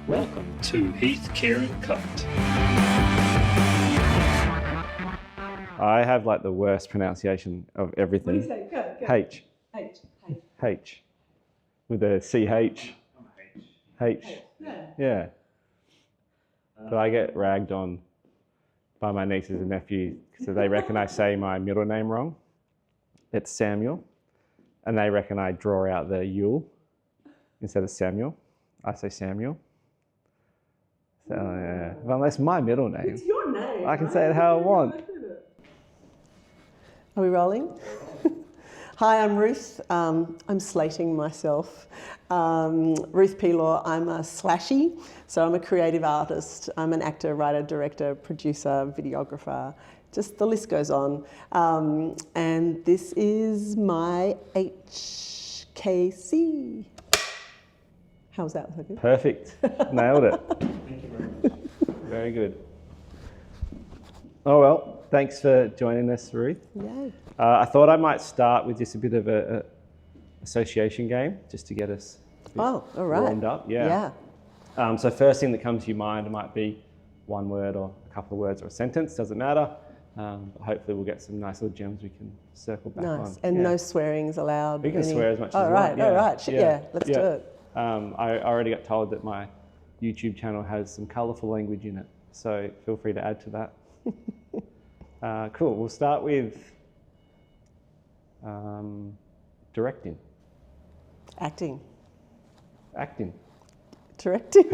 Welcome to Heath Keighran Cut. I have like the worst pronunciation of everything. What do you say? Go. H. H. H. With a CH. H. Yeah. But I get ragged on by my nieces and nephews because they reckon I say my middle name wrong. It's Samuel. And they reckon I draw out the Yule instead of Samuel. I say Samuel. So, yeah. Well, that's my middle name. It's your name. I can say it how I want. Are we rolling? Hi, I'm Ruth. I'm slating myself. Ruth Pieloor. I'm a slashy, so I'm a creative artist. I'm an actor, writer, director, producer, videographer. Just the list goes on. And this is my HKC. How's that? So good? Perfect. Nailed it. Thank you very much. Very good. Oh well, thanks for joining us, Ruth. Yay. I thought I might start with just a bit of a association game, just to get us Oh, all right. warmed up. Yeah. So first thing that comes to your mind might be one word or a couple of words or a sentence, doesn't matter. Hopefully we'll get some nice little gems we can circle back on. Nice. And no swearing is allowed. We can swear as much as you you want. want. All right. Yeah, let's do it. I already got told that my YouTube channel has some colourful language in it, so feel free to add to that. Cool. We'll start with directing. Acting. Directing.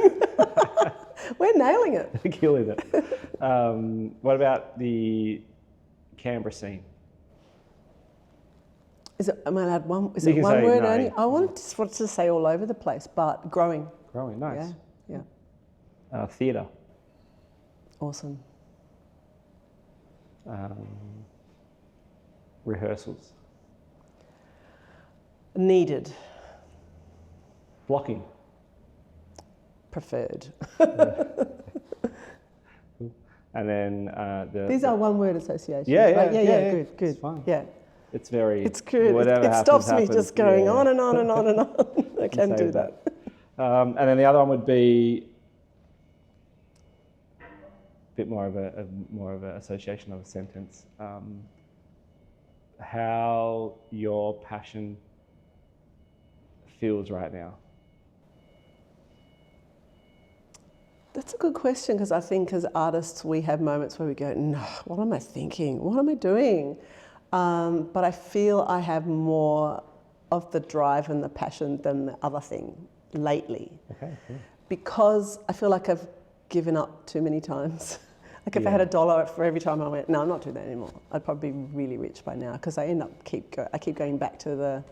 We're nailing it. Killing it. What about the Canberra scene? Am I allowed one? Is You it can one say word no. only? I wanted to say all over the place, but growing. Growing, nice. Yeah. Theatre. Awesome. Rehearsals. Needed. Blocking. Preferred. And then These are one-word associations. Yeah. Right? Yeah. Good. It's fine. Yeah. It's very. It's good. Whatever It stops happens, me just going yeah. on and on and on and on. I can do Save that. And then the other one would be a bit more of a association of a sentence. How your passion feels right now. That's a good question, because I think as artists we have moments where we go, no, what am I thinking? What am I doing? But I feel I have more of the drive and the passion than the other thing lately. Okay, cool. Because I feel like I've given up too many times. Like if I had $1 for every time I went, no, I'm not doing that anymore. I'd probably be really rich by now, because I end up keep going back to the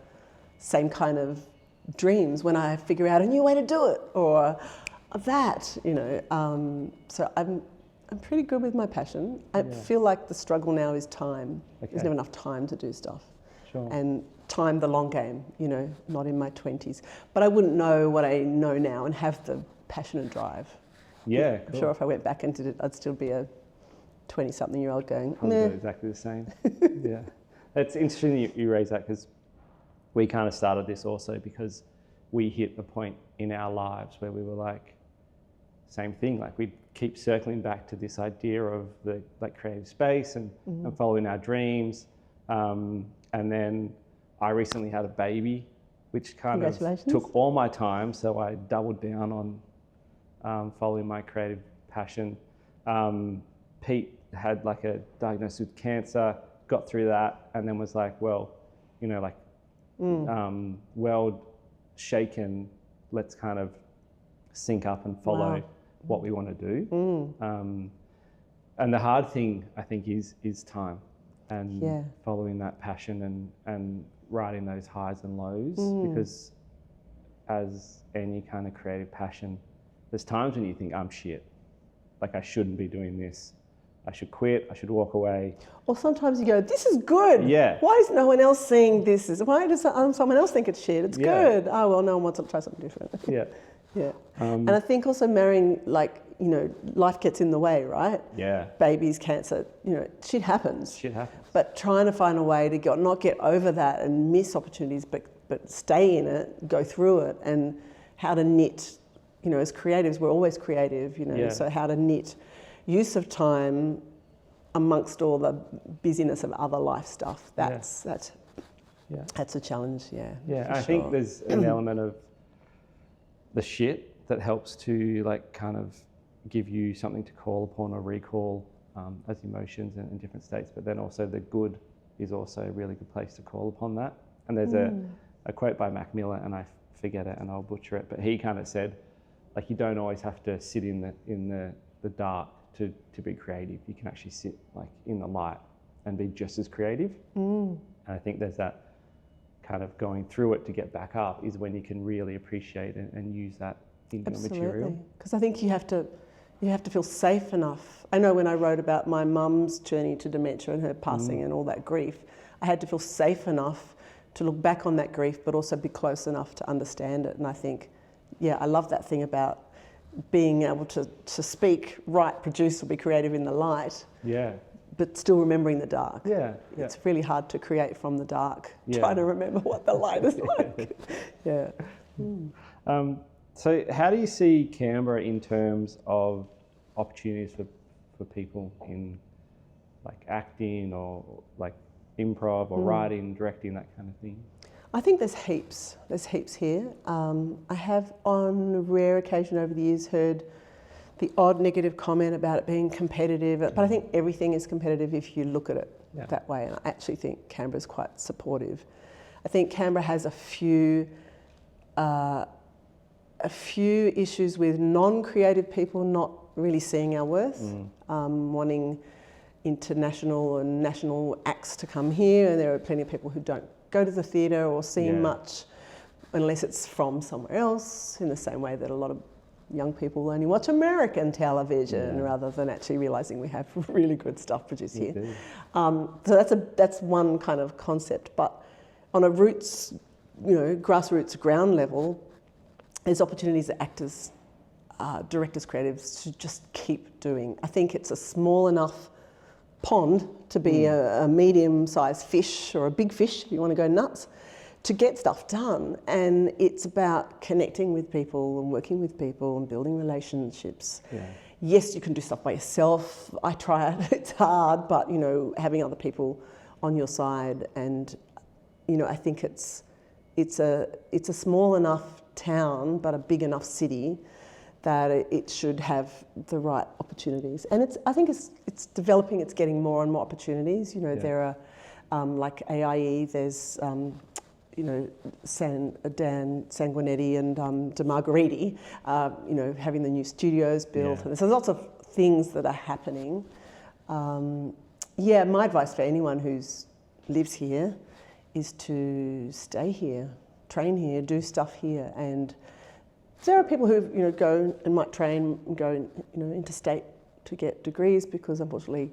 same kind of dreams when I figure out a new way to do it, or that, so I'm pretty good with my passion. I feel like the struggle now is time. Okay. There's never enough time to do stuff. Sure. And time, the long game, not in my 20s. But I wouldn't know what I know now and have the passion and drive. Yeah, I'm cool. sure if I went back and did it, I'd still be a 20-something-year-old going, Probably meh. exactly the same. Yeah. It's interesting you raise that, because we kind of started this also because we hit a point in our lives where we were like, same thing, like we keep circling back to this idea of the creative space and following our dreams. And then I recently had a baby, which kind of took all my time, so I doubled down on following my creative passion. Pete had like a diagnosis with cancer, got through that, and then was like, well, world shaken, let's kind of sync up and follow what we want to do. And the hard thing, I think, is time and following that passion and riding those highs and lows, because as any kind of creative passion, there's times when you think, I'm shit, like I shouldn't be doing this. I should quit, I should walk away. Or sometimes you go, this is good. Yeah. Why is no one else seeing this? Why does someone else think it's shit? It's good. Oh, well, no one wants to try something different. Yeah. Yeah. And I think also marrying, life gets in the way, right? Yeah. Babies, cancer, shit happens. Shit happens. But trying to find a way to not get over that and miss opportunities, but stay in it, go through it, and how to knit you know, as creatives, we're always creative, you know, Yeah. so how to knit use of time amongst all the busyness of other life stuff, that's a challenge, yeah. Yeah, for I think sure. there's an element of the shit that helps to like kind of give you something to call upon or recall as emotions in different states, but then also the good is also a really good place to call upon that. And there's a quote by Mac Miller, and I forget it and I'll butcher it, but he kind of said, like, you don't always have to sit in the dark to be creative. You can actually sit like in the light and be just as creative. And I think there's that kind of going through it to get back up is when you can really appreciate and use that in your material. Because I think you have to feel safe enough. I know when I wrote about my mum's journey to dementia and her passing and all that grief, I had to feel safe enough to look back on that grief, but also be close enough to understand it. And I think, yeah, I love that thing about being able to speak, write, produce, or be creative in the light. Yeah. But still remembering the dark. Yeah. It's really hard to create from the dark, Yeah. trying to remember what the light is like. Yeah. So how do you see Canberra in terms of opportunities for people in like acting or like improv or writing, directing, that kind of thing? I think there's heaps. There's heaps here. I have on rare occasion over the years heard the odd negative comment about it being competitive, but I think everything is competitive if you look at it that way. And I actually think Canberra's quite supportive. I think Canberra has a few issues with non-creative people not really seeing our worth, wanting international and national acts to come here, and there are plenty of people who don't go to the theatre or see much unless it's from somewhere else, in the same way that a lot of young people only watch American television rather than actually realising we have really good stuff produced here. So that's one kind of concept. But on a roots, grassroots ground level, there's opportunities that actors, directors, creatives should just keep doing. I think it's a small enough pond to be a medium-sized fish or a big fish if you want to go nuts, to get stuff done. And it's about connecting with people and working with people and building relationships. Yes, you can do stuff by yourself. I try it, it's hard, but having other people on your side, and I think it's a small enough town but a big enough city that it should have the right opportunities. And I think it's developing, it's getting more and more opportunities. There are like AIE, there's Dan Sanguinetti and De Margheriti, having the new studios built. And so there's lots of things that are happening. My advice for anyone who lives here is to stay here, train here, do stuff here. And there are people who go and might train and go interstate to get degrees, because unfortunately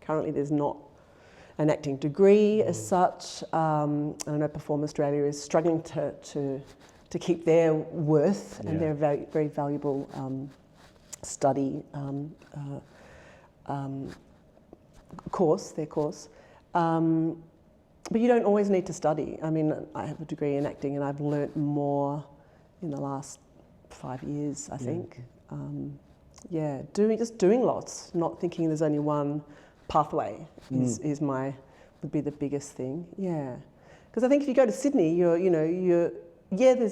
currently there's not an acting degree as such. I know Perform Australia is struggling to keep their worth and their very, very valuable study course. But you don't always need to study. I mean, I have a degree in acting and I've learnt more in the last 5 years, I think. Doing lots, not thinking there's only one pathway would be the biggest thing. Because I think if you go to Sydney, there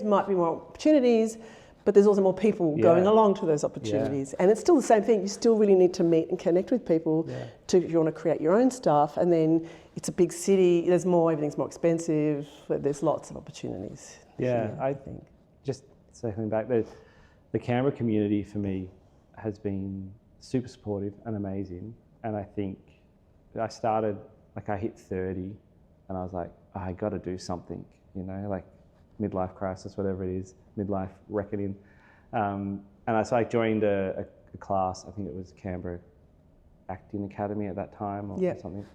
might be more opportunities, but there's also more people going along to those opportunities. And it's still the same thing. You still really need to meet and connect with people if you want to create your own stuff. And then it's a big city, everything's more expensive, but there's lots of opportunities. I think. Just circling back, the Canberra community for me has been super supportive and amazing. And I think I started, I hit 30 and I was like, I got to do something, like midlife crisis, whatever it is, midlife reckoning. And so I joined a class, I think it was Canberra Acting Academy at that time or something.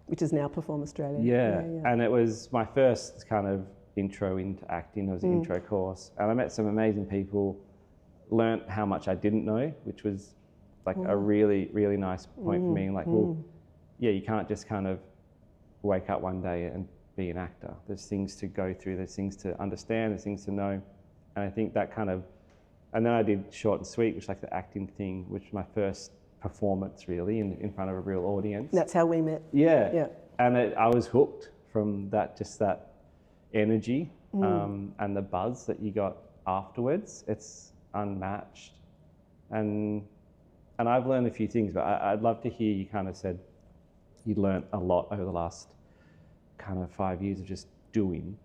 Which is now Perform Australia. And it was my first kind of intro into acting. It was an intro course. And I met some amazing people, learnt how much I didn't know, which was a really, really nice point for me. You can't just kind of wake up one day and be an actor. There's things to go through, there's things to understand, there's things to know. And I think that kind of And then I did Short and Sweet, which is like the acting thing, which was my first performance really in front of a real audience. That's how we met. Yeah. And I was hooked from that, just that energy and the buzz that you got afterwards. It's unmatched. And I've learned a few things, but I'd love to hear, you kind of said you learned a lot over the last kind of 5 years of just doing.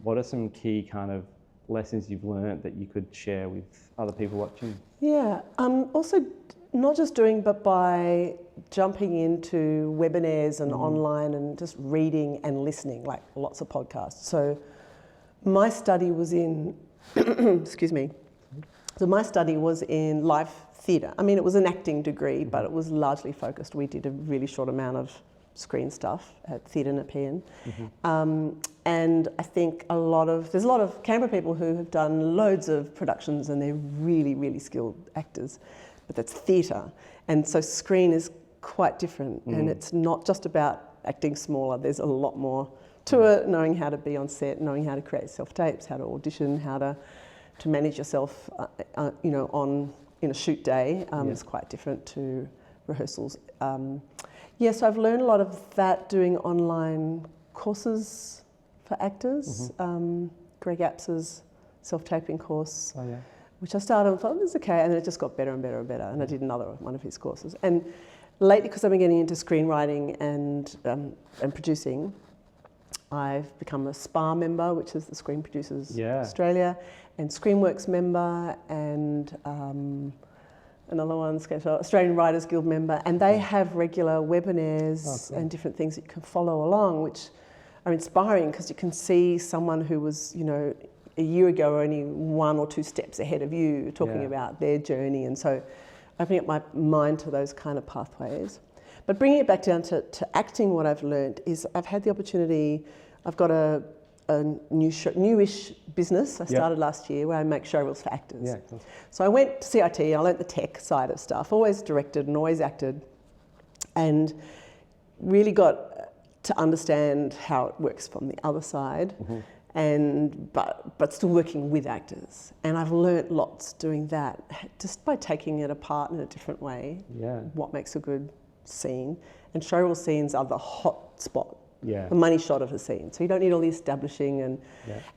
What are some key kind of lessons you've learned that you could share with other people watching? Yeah, also not just doing, but by jumping into webinars and online and just reading and listening, like lots of podcasts. So my study was in, excuse me, so my study was in live theatre. I mean, it was an acting degree, but it was largely focused. We did a really short amount of screen stuff at Theatre Nepean. And I think there's a lot of Canberra people who have done loads of productions and they're really, really skilled actors, but that's theatre. And so screen is quite different and it's not just about acting smaller, there's a lot more to it, knowing how to be on set, knowing how to create self-tapes, how to audition, how to manage yourself, in a shoot day is quite different to rehearsals. So I've learned a lot of that doing online courses for actors. Greg Apps's self-taping course, which I started and thought, this is okay, and then it just got better and better and better, and I did another one of his courses. And lately, because I've been getting into screenwriting and producing, I've become a SPA member, which is the Screen Producers Australia, and Screenworks member, and another one's Australian Writers Guild member, and they have regular webinars and different things that you can follow along, which are inspiring because you can see someone who was, a year ago only 1 or 2 steps ahead of you talking about their journey, and so opening up my mind to those kind of pathways. But bringing it back down to acting, what I've learned is I've had the opportunity, I've got a newish business I started last year where I make showreels for actors. Yeah, cool. So I went to CIT, I learnt the tech side of stuff, always directed and always acted, and really got to understand how it works from the other side, but still working with actors. And I've learnt lots doing that, just by taking it apart in a different way, what makes a good scene. And showreel scenes are the hot spot. The money shot of a scene. So you don't need all the establishing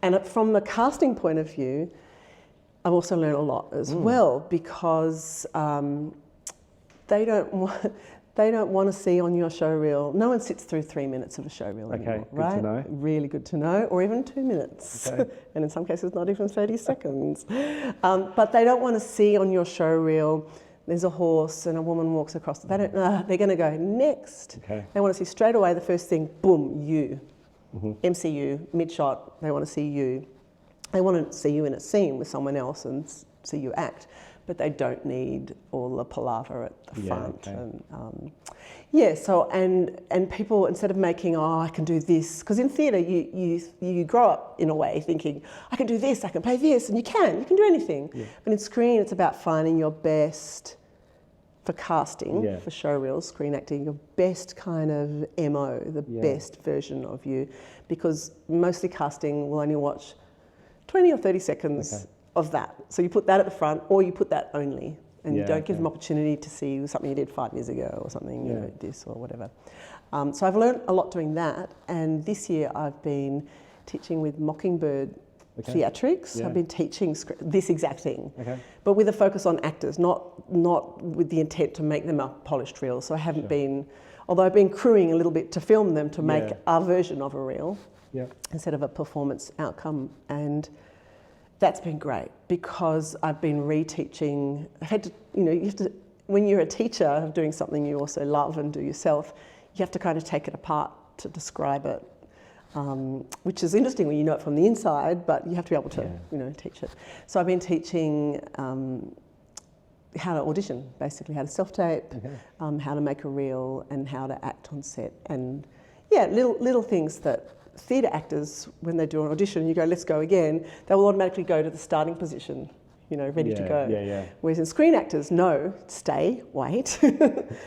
and from a casting point of view, I've also learned a lot as well, because they don't want to see on your showreel. No one sits through 3 minutes of a showreel anymore, right? Good to know. Really good to know, or even 2 minutes, and in some cases not even 30 seconds. But they don't want to see on your showreel, there's a horse and a woman walks across. They don't. They're going to go next. They want to see straight away the first thing. Boom, you. MCU, mid-shot. They want to see you. They want to see you in a scene with someone else and see you act. But they don't need all the palaver at the front. And So people, instead of making, I can do this, because in theatre you grow up in a way thinking, I can do this, I can play this, and you can do anything. But in screen it's about finding your best, for casting, for showreels, screen acting, your best kind of MO, the best version of you, because mostly casting will only watch 20 or 30 seconds of that. So you put that at the front, or you put that only, and you don't give them opportunity to see something you did 5 years ago or something, this or whatever. So I've learned a lot doing that, and this year I've been teaching with Mockingbird Theatrics. I've been teaching this exact thing, but with a focus on actors, not with the intent to make them a polished reel. So I haven't been, although I've been crewing a little bit to film them to make a version of a reel instead of a performance outcome, and that's been great because I've been reteaching. I've had to, you have to, when you're a teacher of doing something you also love and do yourself, you have to kind of take it apart to describe it, which is interesting when you know it from the inside, but you have to be able to, teach it. So I've been teaching how to audition, basically how to self-tape, how to make a reel, and how to act on set, and little things that theatre actors, when they do an audition, you go, let's go again, they will automatically go to the starting position, ready to go. Whereas in screen actors, no, stay, wait.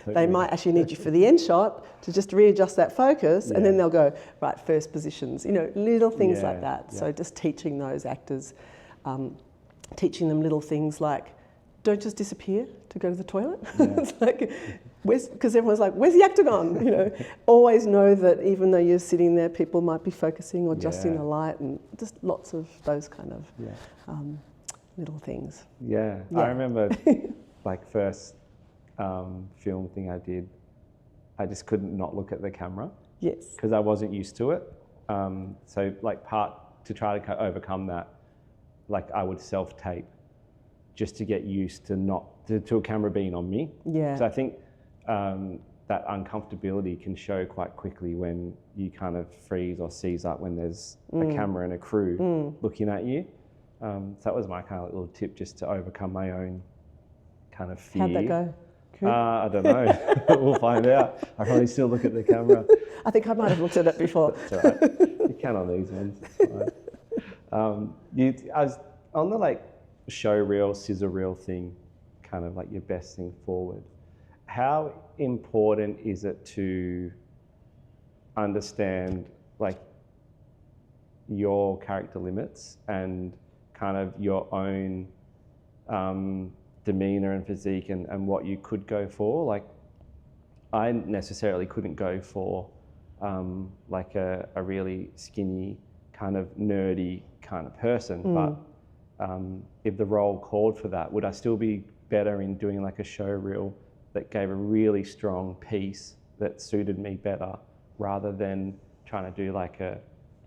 They might actually need you for the end shot to just readjust that focus, and then they'll go, right, first positions, little things like that. So just teaching those actors teaching them little things like, don't just disappear to go to the toilet. Yeah. It's like, because everyone's like, where's the octagon? You know, always know that even though you're sitting there, people might be focusing or adjusting the light, and just lots of those kind of little things. Yeah. I remember like first film thing I did, I just couldn't not look at the camera. Yes. Because I wasn't used to it. So like to try to overcome that, like I would self-tape just to get used to a camera being on me. Yeah. So I think that uncomfortability can show quite quickly when you kind of freeze or seize up when there's a camera and a crew looking at you. So that was my kind of little tip, just to overcome my own kind of fear. How'd that go? I don't know. We'll find out. I probably still look at the camera. I think I might have looked at it before. It's all right. You can on these ones. It's fine. I was on the like show reel, scissor reel thing, kind of like your best thing forward. How important is it to understand like your character limits and kind of your own demeanor and physique and what you could go for? Like I necessarily couldn't go for like a really skinny kind of nerdy kind of person, but if the role called for that, would I still be better in doing like a show reel that gave a really strong piece that suited me better, rather than trying to do like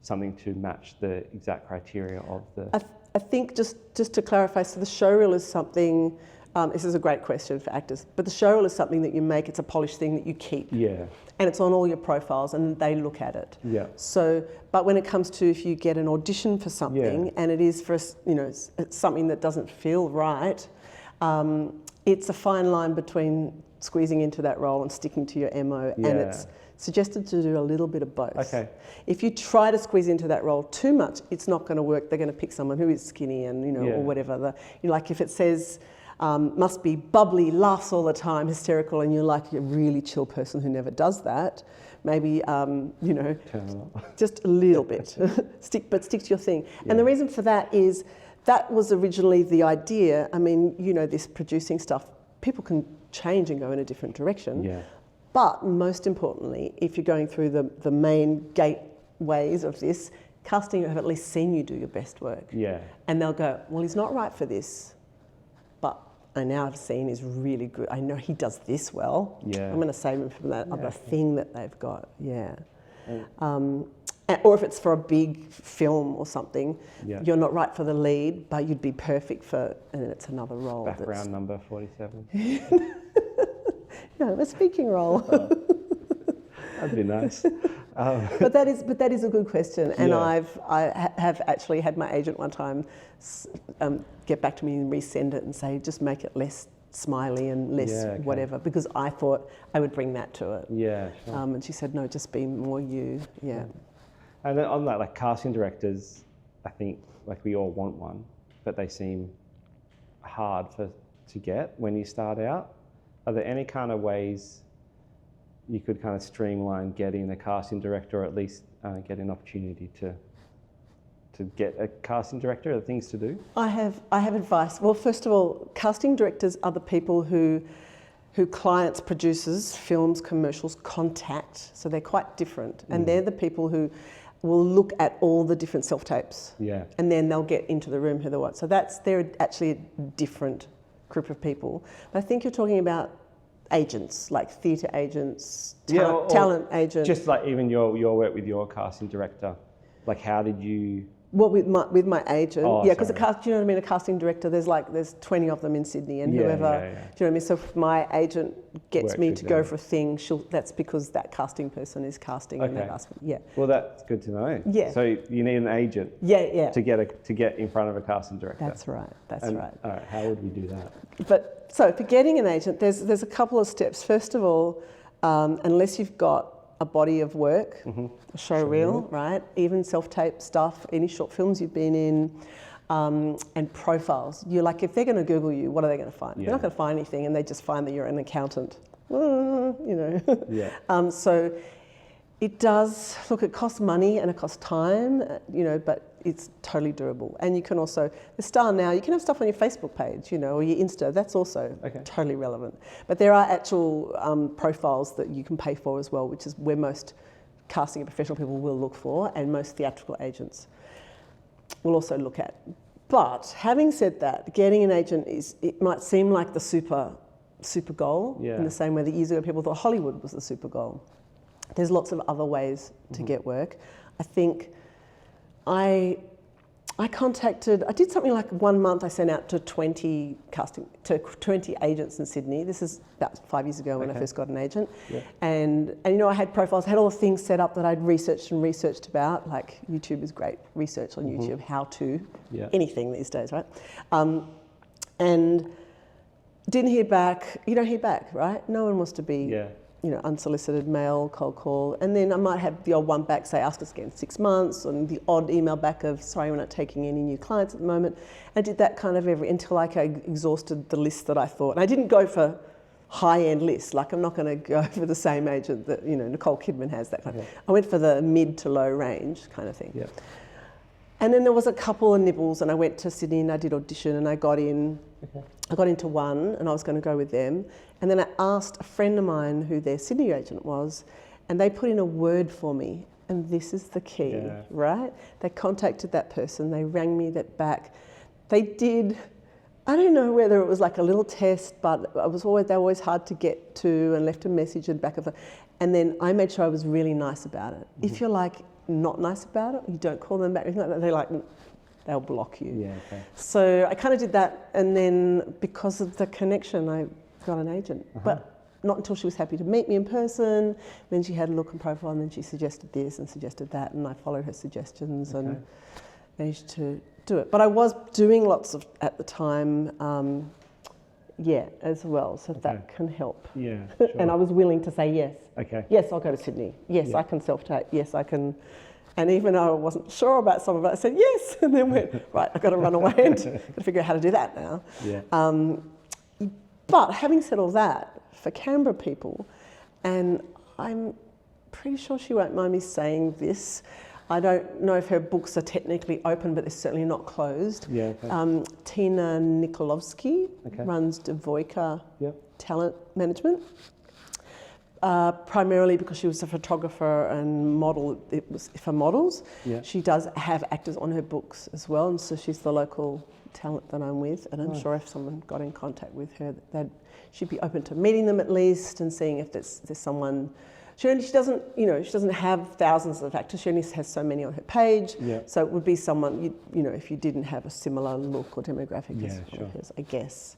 something to match the exact criteria of the... I think just to clarify, so the showreel is something, this is a great question for actors, but the showreel is something that you make, it's a polished thing that you keep. Yeah. And it's on all your profiles and they look at it. Yeah. So, but when it comes to if you get an audition for something and it is for, it's something that doesn't feel right, it's a fine line between squeezing into that role and sticking to your MO, and it's suggested to do a little bit of both. Okay. If you try to squeeze into that role too much, it's not going to work. They're going to pick someone who is skinny and, or whatever. Like if it says, must be bubbly, laughs all the time, hysterical, and you're like a really chill person who never does that, maybe, just a little bit. stick to your thing. Yeah. And the reason for that is that was originally the idea. I mean, this producing stuff, people can change and go in a different direction. Yeah. But most importantly, if you're going through the main gateways of this, casting have at least seen you do your best work. Yeah. And they'll go, well, he's not right for this, but I now have seen is really good. I know he does this well. Yeah. I'm going to save him from that other thing that they've got. Yeah. Or if it's for a big film or something, you're not right for the lead, but you'd be perfect for, and then it's another role. Background number 47. No, a speaking role. That'd be nice. But that is a good question, and I have actually had my agent one time get back to me and resend it and say, just make it less smiley and less whatever, because I thought I would bring that to it. Yeah. Sure. And she said, no, just be more you. Yeah. And then on that, like casting directors, I think like we all want one, but they seem hard to get when you start out. Are there any kind of ways you could kind of streamline getting a casting director, or at least get an opportunity to get a casting director? Are there things to do? I have advice. Well, first of all, casting directors are the people who clients, producers, films, commercials contact. So they're quite different, and they're the people who will look at all the different self-tapes. Yeah. And then they'll get into the room who they want. So they're actually a different group of people. But I think you're talking about agents, like theatre agents, talent agents. Just like even your work with your casting director. Like how did you... Well, with my agent, because do you know what I mean? A casting director, there's 20 of them in Sydney, and whoever. Do you know what I mean? So if my agent gets me to go for a thing, that's because that casting person is casting, and they've asked me. Yeah. Well, that's good to know. Yeah. So you need an agent. Yeah. To get in front of a casting director. That's right. Right. All right. How would we do that? But so for getting an agent, there's a couple of steps. First of all, unless you've got a body of work, a show reel, right? Even self-tape stuff, any short films you've been in, and profiles. You're like, if they're going to Google you, what are they going to find? They're not going to find anything, and they just find that you're an accountant. So it does, look, it costs money and it costs time, but it's totally doable. And you can also, the Star now, you can have stuff on your Facebook page, you know, or your Insta. That's also totally relevant. But there are actual profiles that you can pay for as well, which is where most casting and professional people will look for, and most theatrical agents will also look at. But having said that, getting an agent it might seem like the super goal, in the same way that years ago people thought Hollywood was the super goal. There's lots of other ways to get work. I think I did something like 1 month. I sent out to 20 agents in Sydney. This is about 5 years ago when I first got an agent. Yeah. And you know, I had profiles, I had all the things set up that I'd researched about. Like YouTube is great research on YouTube, how to anything these days, right? And didn't hear back. You don't hear back, right? No one wants to be you know, unsolicited mail, cold call, and then I might have the odd one back, say, ask us again in 6 months, and the odd email back of, sorry, we're not taking any new clients at the moment. I did that kind of until like I exhausted the list that I thought. And I didn't go for high-end lists, like I'm not going to go for the same agent that, you know, Nicole Kidman has, that kind of thing. I went for the mid to low range kind of thing. Yeah. And then there was a couple of nibbles, and I went to Sydney and I did audition, and I got in. I got into one, and I was going to go with them. And then I asked a friend of mine who their Sydney agent was, and they put in a word for me. And this is the key, right? They contacted that person. They rang me that back. They did. I don't know whether it was like a little test, but they were always hard to get to, and left a message and back and forth. And then I made sure I was really nice about it. If you're like not nice about it, you don't call them back, anything like that, they're like, they'll block you. Yeah, okay. So I kind of did that, and then because of the connection, I got an agent. But not until she was happy to meet me in person. Then she had a look and profile, and then she suggested this and suggested that, and I followed her suggestions and managed to do it. But I was doing lots of, at the time, as well, so that can help. Yeah, sure. And I was willing to say yes. Okay. Yes, I'll go to Sydney. Yes, I can self-tape. Yes, I can. And even though I wasn't sure about some of it, I said yes, and then went, right, I've got to run away and got to figure out how to do that now. Yeah. But having said all that, for Canberra people, and I'm pretty sure she won't mind me saying this, I don't know if her books are technically open, but they're certainly not closed. Yeah, okay. Tina Nikolovsky runs Devoika Talent Management. Primarily because she was a photographer and model, it was for models. Yeah. She does have actors on her books as well, and so she's the local talent that I'm with, and I'm sure if someone got in contact with her, she'd be open to meeting them at least and seeing if there's someone. She doesn't, you know, she doesn't have thousands of actors. She only has so many on her page. Yeah. So it would be someone, you know, if you didn't have a similar look or demographic as hers, I guess.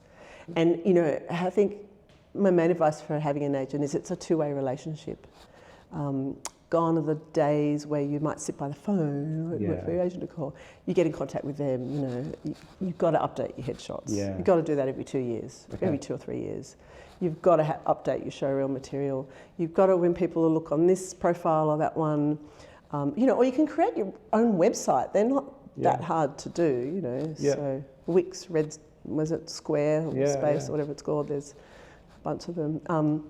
And you know, I think my main advice for having an agent is it's a two-way relationship. Gone are the days where you might sit by the phone, wait for your agent to call. You get in contact with them, you know, you've got to update your headshots. Yeah. You've got to do that every 2 years, every 2 or 3 years. You've got to update your showreel material. You've got to, when people look on this profile or that one, you know, or you can create your own website. They're not that hard to do, you know. Yeah. So Wix, Square or Space or whatever it's called, there's a bunch of them.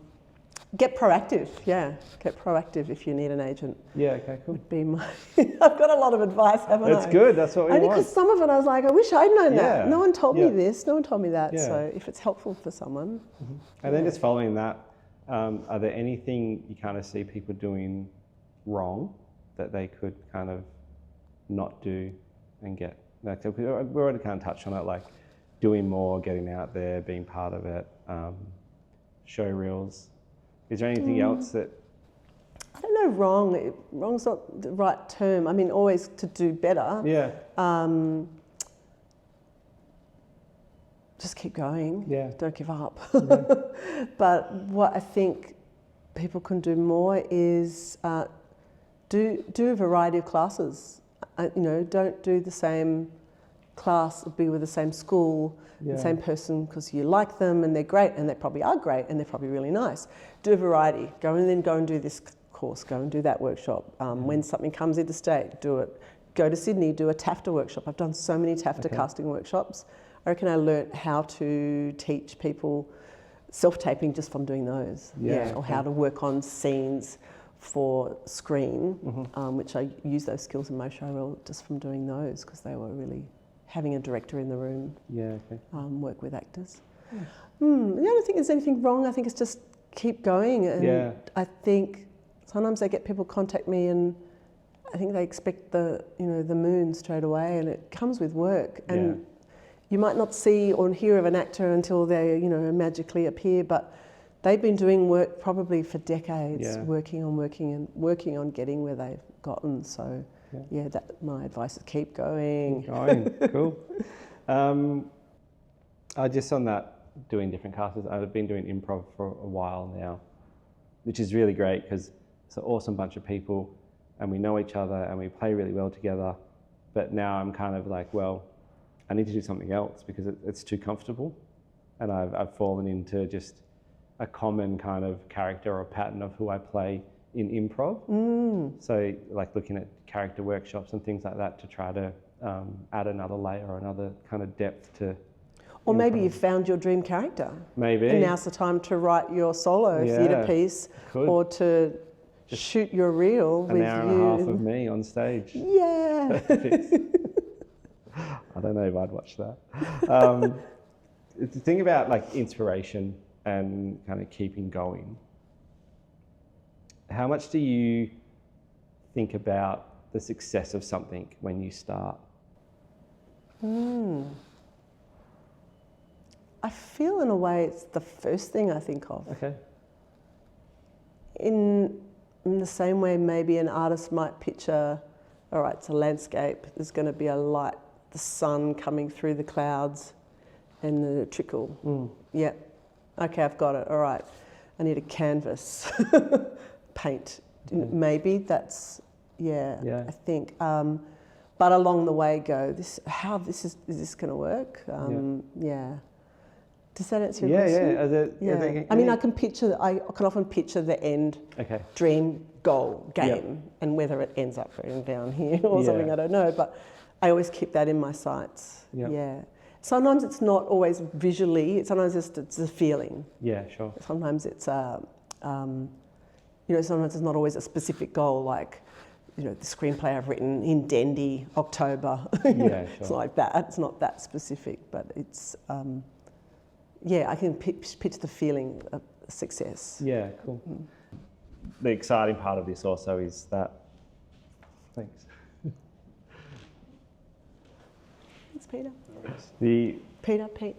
Get proactive, get proactive if you need an agent. Yeah, okay, cool. Would be my I've got a lot of advice, haven't I? That's good, that's what we want. Only because some of it I was like, I wish I'd known that. No one told me this, no one told me that. So if it's helpful for someone. And then just following that, are there anything you kind of see people doing wrong that they could kind of not do and get? Like, we already kind of touched on it, like doing more, getting out there, being part of it, showreels. Is there anything else that? I don't know, wrong. Wrong's not the right term. I mean, always to do better. Yeah. Just keep going. Yeah. Don't give up. Yeah. But what I think people can do more is do a variety of classes. You know, don't do the same class or be with the same school, the same person because you like them and they're great and they probably are great and they're probably really nice. Do a variety. Go and do this course. Go and do that workshop. When something comes interstate, do it. Go to Sydney, do a TAFTA workshop. I've done so many TAFTA casting workshops. I reckon I learnt how to teach people self-taping just from doing those. Or how to work on scenes for screen, which I use those skills in my showreel just from doing those, because they were really having a director in the room work with actors. Yeah, I don't think there's anything wrong. I think it's just keep going. And I think sometimes I get people contact me and I think they expect the moon straight away, and it comes with work. And you might not see or hear of an actor until they magically appear, but they've been doing work probably for decades, working on getting where they've gotten. So my advice is keep going. Keep going. Cool. I just on that, doing different casts, I've been doing improv for a while now, which is really great because it's an awesome bunch of people and we know each other and we play really well together. But now I'm kind of like, well, I need to do something else because it's too comfortable. And I've fallen into just a common kind of character or pattern of who I play in improv. So like looking at character workshops and things like that to try to add another layer or another kind of depth to. Or maybe you've found your dream character. Maybe. And now's the time to write your solo theatre piece or to just shoot your reel with you. An hour and a half of me on stage. Yeah. I don't know if I'd watch that. The thing about like inspiration and kind of keeping going, how much do you think about the success of something when you start? I feel in a way it's the first thing I think of. Okay. In the same way maybe an artist might picture, all right, it's a landscape, there's going to be a light, the sun coming through the clouds and the trickle. Yeah. Okay, I've got it. All right. I need a canvas, paint. Maybe that's, I think. But along the way go, is this going to work? Does that answer your question? I mean, I can often picture the end dream, goal, game, and whether it ends up going down here or something, I don't know. But I always keep that in my sights. Yeah. Sometimes it's not always visually. Sometimes it's a feeling. Yeah, sure. Sometimes it's sometimes it's not always a specific goal, like the screenplay I've written in Dendy, October. Sure. It's like that. It's not that specific, but it's I can pitch the feeling of success. Yeah, cool. The exciting part of this also is that. Thanks. Thanks, Peter. Pete.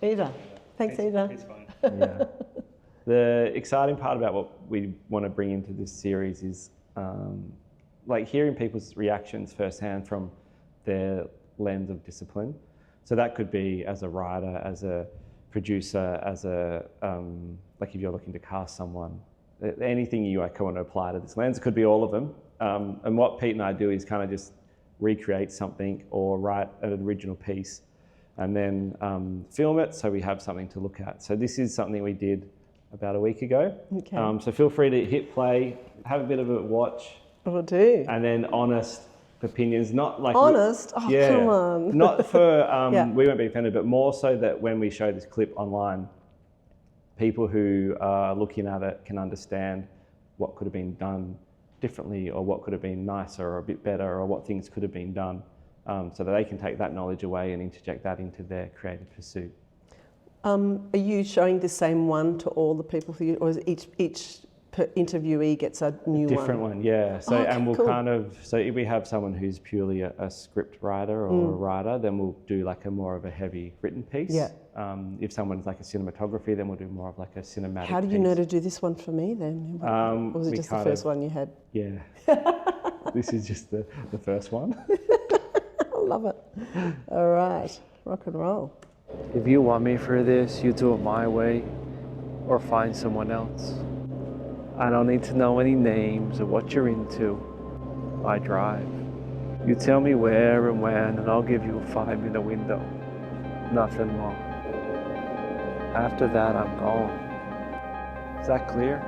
Eva. Thanks, Eva. It's fine. The exciting part about what we want to bring into this series is like hearing people's reactions firsthand from their lens of discipline. So that could be as a writer, as a producer, as a like if you're looking to cast someone, anything you want to apply to this lens. It could be all of them. And what Pete and I do is kind of just recreate something or write an original piece and then film it so we have something to look at. So this is something we did about a week ago. Okay. So feel free to hit play, have a bit of a watch. Will do. And then honest opinions, not like... Honest? Come on. Not for, we won't be offended, but more so that when we show this clip online, people who are looking at it can understand what could have been done differently or what could have been nicer or a bit better or what things could have been done so that they can take that knowledge away and interject that into their creative pursuit. Are you showing the same one to all the people who, or is each interviewee gets a new different one? Yeah. So and we'll kind of, so if we have someone who's purely a script writer or a writer, then we'll do like a more of a heavy written piece. Yeah. If someone's like a cinematography, then we'll do more of like a cinematic. How did you know to do this one for me then? Or was it just the first one you had? Yeah. This is just the first one. I love it. All right, rock and roll. If you want me for this, you do it my way or find someone else. I don't need to know any names or what you're into. I drive. You tell me where and when, and I'll give you a 5-minute window. Nothing more. After that, I'm gone. Is that clear?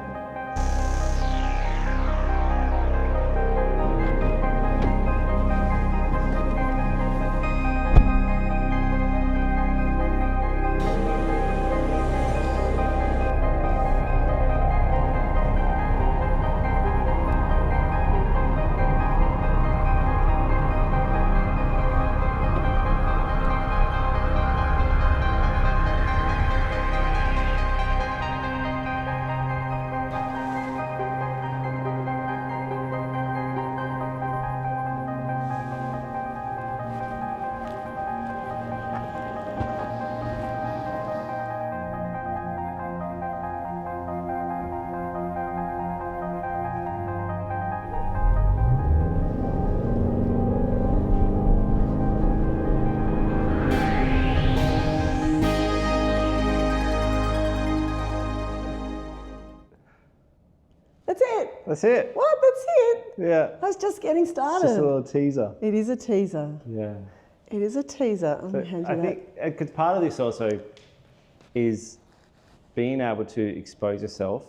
That's it. What? That's it? Yeah. I was just getting It's started. just a little teaser. It is a teaser. Yeah. It is a teaser. Let So me hand you I that. think because part of this also is being able to expose yourself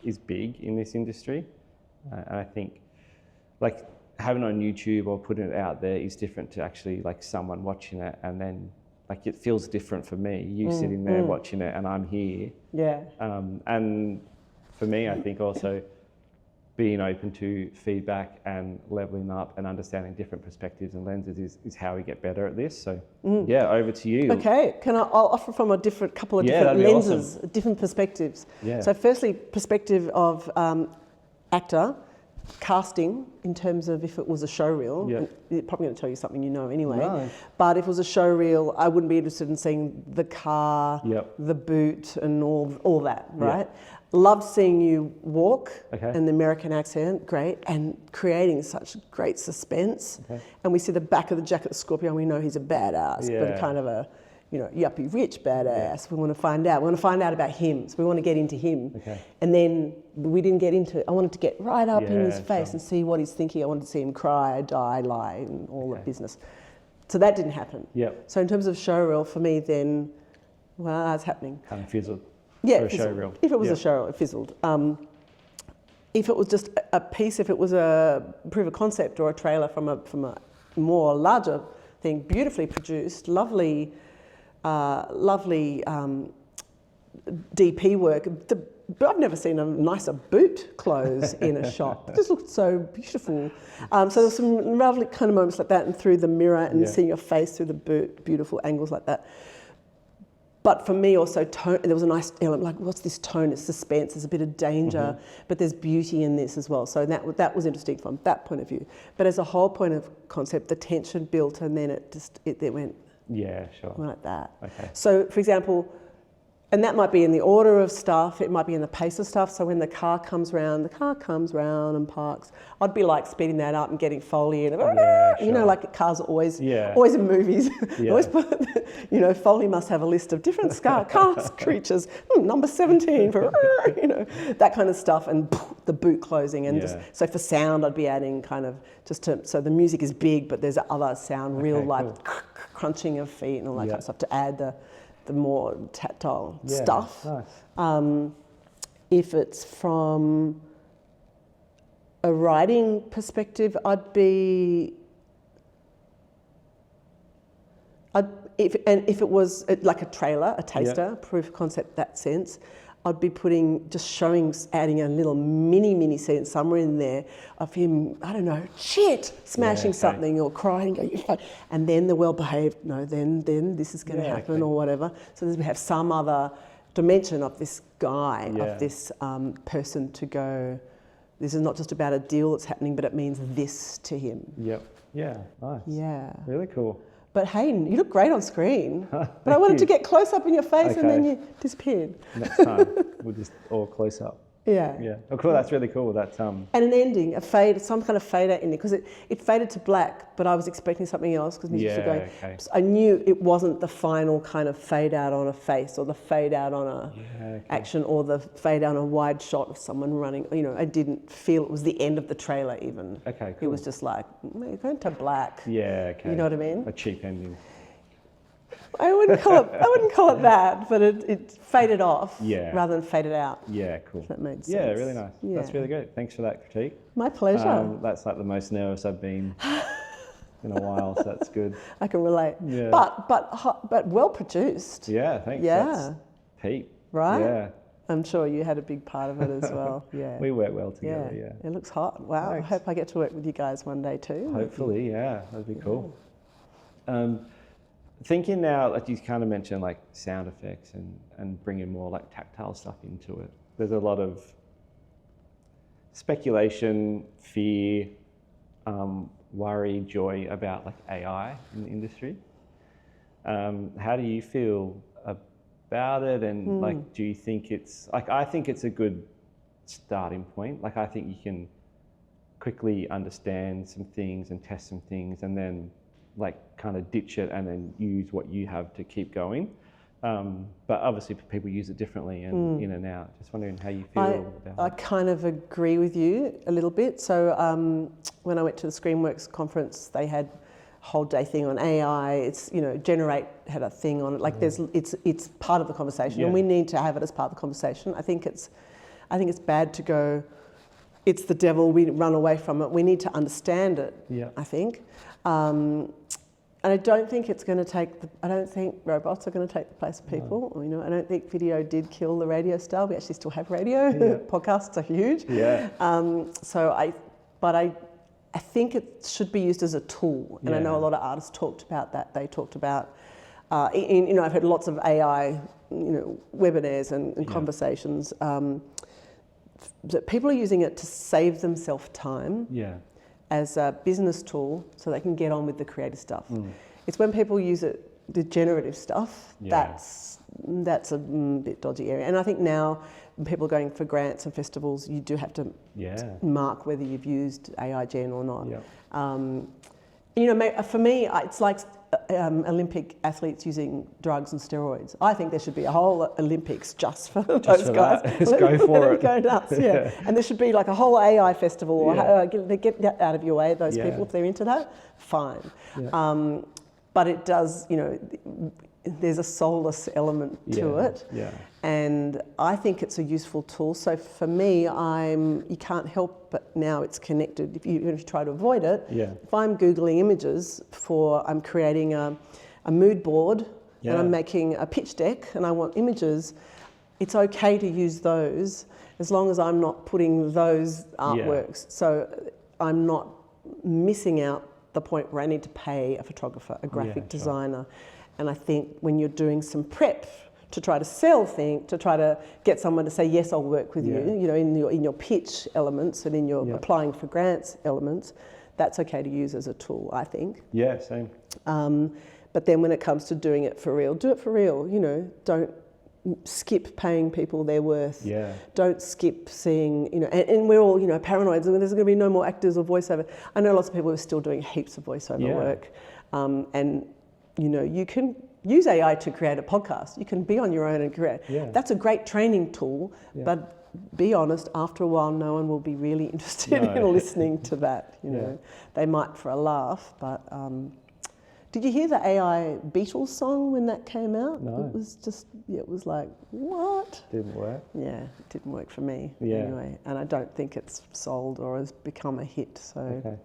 is big in this industry. And I think like having it on YouTube or putting it out there is different to actually like someone watching it, and then like it feels different for me, you sitting there watching it and I'm here. Yeah. And for me, I think also being open to feedback and leveling up and understanding different perspectives and lenses is how we get better at this. So yeah, over to you. Okay, I'll offer from a couple of Yeah, different that'd be lenses, awesome. different perspectives. Yeah. So firstly, perspective of actor, casting in terms of if it was a showreel. Yeah. And it's probably going to tell you something you know anyway. Right. But if it was a showreel, I wouldn't be interested in seeing the car, Yep. the boot, and all that, Yeah. right? Loved seeing you walk Okay. and the American accent, great, and creating such great suspense. Okay. And we see the back of the jacket of Scorpio and we know he's a badass, but Yeah. kind of a, yuppie rich badass. We want to find out. We want to find out about him. So we want to get into him. Okay. And then we didn't get into, I wanted to get right up in his Yeah, face sure. and see what he's thinking. I wanted to see him cry, die, lie, and all the Okay. business. So that didn't happen. Yep. So in terms of showreel, for me then, well, it's happening. Kind of fizzled. Yeah, For a it fizzled. showreel. If it was Yep. a showreel, it fizzled. If it was just a piece, if it was a proof of concept or a trailer from a more larger thing, beautifully produced, lovely DP work. But I've never seen a nicer boot close in a shot. It just looked so beautiful. So there were some lovely kind of moments like that, and through the mirror and Yeah. seeing your face through the boot, beautiful angles like that. But for me also, tone, there was a nice element, like what's this tone? It's suspense, there's a bit of danger, but there's beauty in this as well. So that was interesting from that point of view. But as a whole point of concept, the tension built and then it went Yeah, sure. like that. Okay. So for example, and that might be in the order of stuff, it might be in the pace of stuff. So when the car comes round and parks, I'd be like speeding that up and getting Foley in. Yeah, You know, sure. like cars are always Yeah. in movies. Yeah. Always put, Foley must have a list of different cars, creatures, number 17 for, that kind of stuff, and the boot closing. And Yeah. so for sound, I'd be adding kind of so the music is big, but there's other sound, real Okay, like cool. crunching of feet and all that Yeah. kind of stuff to add the more tactile Yeah, stuff. Nice. If it's from a writing perspective, if it was like a trailer, a taster, proof of concept, that sense, I'd be adding a little mini scene somewhere in there of him, I don't know, smashing something or crying, going, and then the well-behaved, then this is going to happen or whatever. So we have some other dimension of this guy, of this person to go, this is not just about a deal that's happening, but it means this to him. Yep. Yeah. Nice. Yeah. Really cool. But Hayden, you look great on screen. But I wanted to get close up in your face and then Okay. you disappeared. Next time we'll just all close up. Yeah. Yeah. Oh, cool. That's really cool. That's And an ending, a fade, some kind of fade out ending, because it faded to black, but I was expecting something else because musicians were going. Okay. So I knew it wasn't the final kind of fade out on a face or the fade out on a action or the fade out on a wide shot of someone running. I didn't feel it was the end of the trailer even. Okay. Cool. It was just like, you're going to black. Yeah. Okay. You know what I mean? A cheap ending. I wouldn't call it that, but it faded off rather than faded out. Yeah, cool. If that made sense. Yeah, really nice. Yeah. That's really good. Thanks for that critique. My pleasure. That's like the most nervous I've been in a while, so that's good. I can relate. Yeah. But well produced. Yeah, thanks. Yeah. That's Pete. Right? Yeah. I'm sure you had a big part of it as well. Yeah. We work well together, yeah. It looks hot. Wow. Thanks. I hope I get to work with you guys one day too. Hopefully, yeah. That'd be cool. Thinking now, like you kind of mentioned, like sound effects and bringing more like tactile stuff into it. There's a lot of speculation, fear, worry, joy about like AI in the industry. How do you feel about it? And like, do you think it's like, I think it's a good starting point. Like, I think you can quickly understand some things and test some things and then like kind of ditch it and then use what you have to keep going. But obviously people use it differently and in and out. Just wondering how you feel about I it. kind of agree with you a little bit. So when I went to the Screenworks conference, they had a whole day thing on AI. It's, you know, Generate had a thing on it. Like it's part of the conversation, and we need to have it as part of the conversation. I think it's bad to go, it's the devil, we run away from it. We need to understand it, I think. And I don't think it's going to take. I don't think robots are going to take the place of people. No. You know, I don't think video did kill the radio star. We actually still have radio. Podcasts are huge. But I think it should be used as a tool. And I know a lot of artists talked about that. They talked about, you know, I've heard lots of AI, you know, webinars and conversations. That people are using it to save themselves time. As a business tool so they can get on with the creative stuff. It's when people use it, the generative stuff, that's a bit dodgy area. And I think now when people are going for grants and festivals, you do have to mark whether you've used AI Gen or not. You know, for me, it's like Olympic athletes using drugs and steroids. I think there should be a whole Olympics just for those guys. Let's go for it. Go nuts, And there should be like a whole AI festival, or get that out of your way, those people, if they're into that, fine. But it does, you know, there's a soulless element to it. And I think it's a useful tool. So for me, you can't help but now it's connected. Even if you try to avoid it, if I'm Googling images I'm creating a mood board and I'm making a pitch deck and I want images, it's okay to use those as long as I'm not putting those artworks. So I'm not missing out the point where I need to pay a photographer, a graphic designer. And I think when you're doing some prep to try to sell things, to try to get someone to say, yes, I'll work with you, you know, in your pitch elements and in your applying for grants elements, that's okay to use as a tool, I think. Yeah, same. But then when it comes to doing it for real, do it for real, you know, don't skip paying people their worth. Don't skip seeing, you know, and we're all, you know, paranoid. There's going to be no more actors or voiceover. I know lots of people who are still doing heaps of voiceover work. And, you know, you can use AI to create a podcast. You can be on your own and create. That's a great training tool, but be honest, after a while, no one will be really interested in listening to that. You know, they might for a laugh, but did you hear the AI Beatles song when that came out? No. It was just, it was like, what? Didn't work. Yeah, it didn't work for me anyway. And I don't think it's sold or has become a hit. So,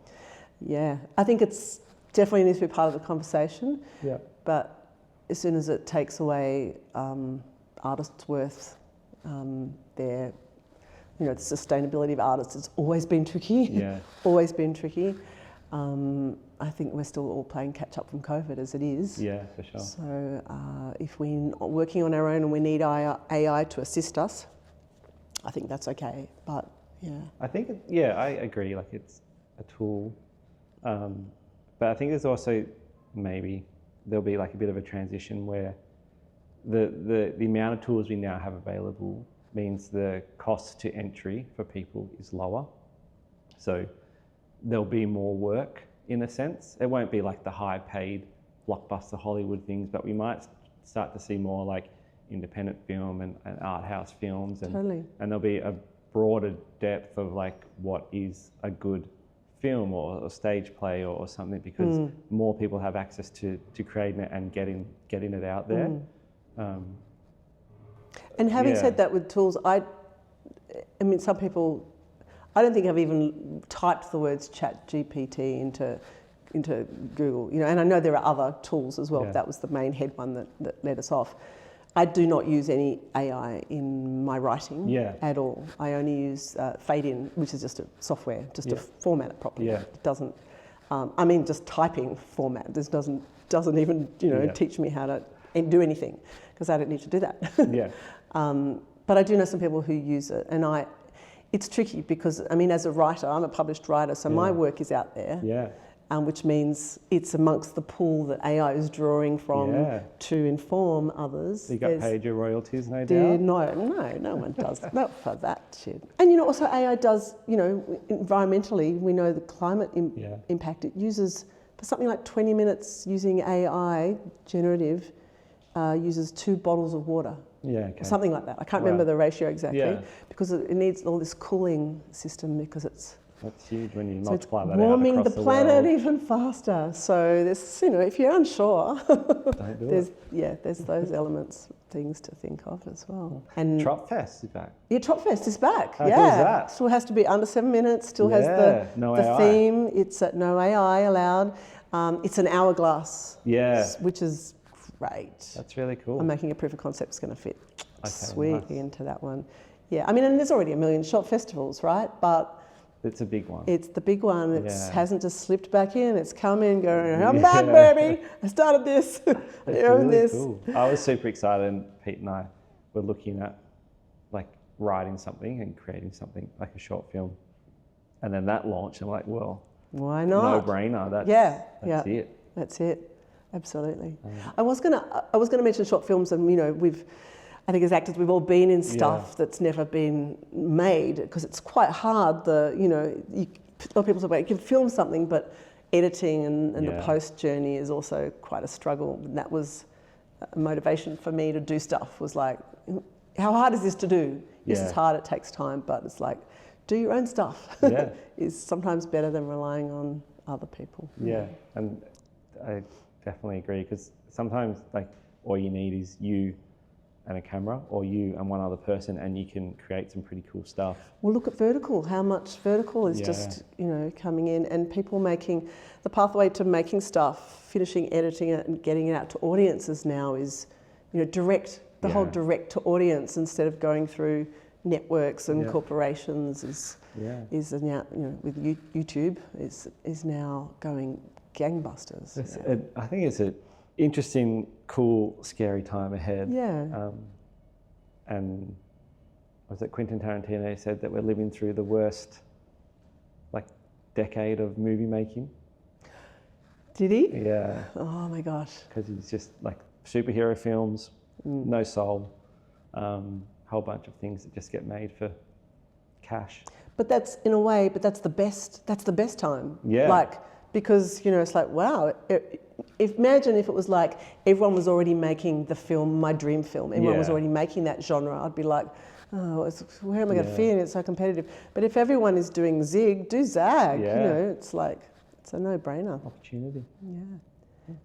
I think it's definitely needs to be part of the conversation. But as soon as it takes away artists' worth, their, you know, the sustainability of artists has always been tricky. Always been tricky. I think we're still all playing catch up from COVID as it is. Yeah, for sure. So if we're not working on our own and we need AI to assist us, I think that's okay. But I think, I agree. Like it's a tool. But I think there's also maybe there'll be like a bit of a transition where the amount of tools we now have available means the cost to entry for people is lower. So there'll be more work in a sense. It won't be like the high paid blockbuster Hollywood things, but we might start to see more like independent film and art house films and there'll be a broader depth of like what is a good film or a stage play or something, because more people have access to creating it and getting it out there. And having said that, with tools, I mean, some people, I don't think I've even typed the words Chat GPT into Google, you know, and I know there are other tools as well. That was the main head one that led us off. I do not use any AI in my writing at all. I only use Fade In, which is just a software, just to format it properly. It doesn't, I mean, just typing format. This doesn't even, you know, teach me how to do anything, because I don't need to do that. But I do know some people who use it, and it's tricky because, I mean, as a writer, I'm a published writer, so my work is out there. Which means it's amongst the pool that AI is drawing from to inform others. You got paid your royalties, no doubt? No one does. Not for that shit. And, you know, also AI does, you know, environmentally, we know the climate impact. It uses, for something like 20 minutes using AI, generative, uses 2 bottles of water. Yeah, okay. Or something like that. I can't Wow. remember the ratio exactly, Yeah. because it needs all this cooling system because it's That's huge when you so it's multiply that out warming across the the planet world. even faster. So there's, you know, if you're unsure, Don't do there's it. there's those elements, things to think of as well. And Trop Fest is back. yeah, Tropfest is back. How cool is that? Still has to be under 7 minutes. Still has no the AI. theme. It's at no AI allowed. It's an hourglass. Yeah. Which is great. That's really cool. I'm making a proof of concept that's going to fit sweetly nice. into that one. Yeah, I mean, and there's already a million short festivals, right? But It's a big one. it's the big one. It Yeah. hasn't just slipped back in. It's come in, going, I'm back, baby. I started this. That's I own really this. cool. I was super excited, and Pete and I were looking at like writing something and creating something like a short film, and then that launched. I'm like, well, Why not? no brainer. That's it. That's it. Absolutely. I was gonna mention short films, and you know, I think as actors we've all been in stuff that's never been made, because it's quite hard. A lot of people say, well, you can film something, but editing and the post journey is also quite a struggle. And that was a motivation for me to do stuff. Was like, how hard is this to do? Yes, it's hard. It takes time, but it's like, do your own stuff. Yeah. Is sometimes better than relying on other people. Yeah, and I definitely agree, because sometimes like all you need is you and a camera, or you and one other person, and you can create some pretty cool stuff. Well, look at Vertical, how much Vertical is just, you know, coming in, and people making, the pathway to making stuff, finishing editing it and getting it out to audiences now is, you know, direct, the whole direct to audience instead of going through networks and corporations is now, you know, with YouTube is now going gangbusters. I think it's an interesting, cool, scary time ahead. Yeah. And was it Quentin Tarantino said that we're living through the worst like decade of movie making? Did he? Yeah. Oh my gosh. Because he's just like superhero films, no soul, whole bunch of things that just get made for cash. But that's, in a way, that's the best time. Yeah. Like, because, you know, it's like, wow, imagine if it was like everyone was already making the film, my dream film, everyone was already making that genre. I'd be like, oh, where am I going to fit in? It's so competitive. But if everyone is doing Zig, do Zag. Yeah. You know, it's like, it's a no-brainer. Opportunity. Yeah.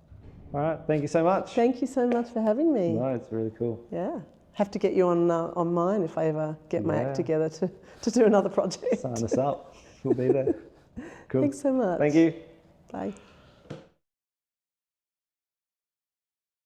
All right, thank you so much. Thank you so much for having me. No, it's really cool. Yeah. Have to get you on mine if I ever get my act together to do another project. Sign us up. We'll be there. Cool. Thanks so much. Thank you. Bye.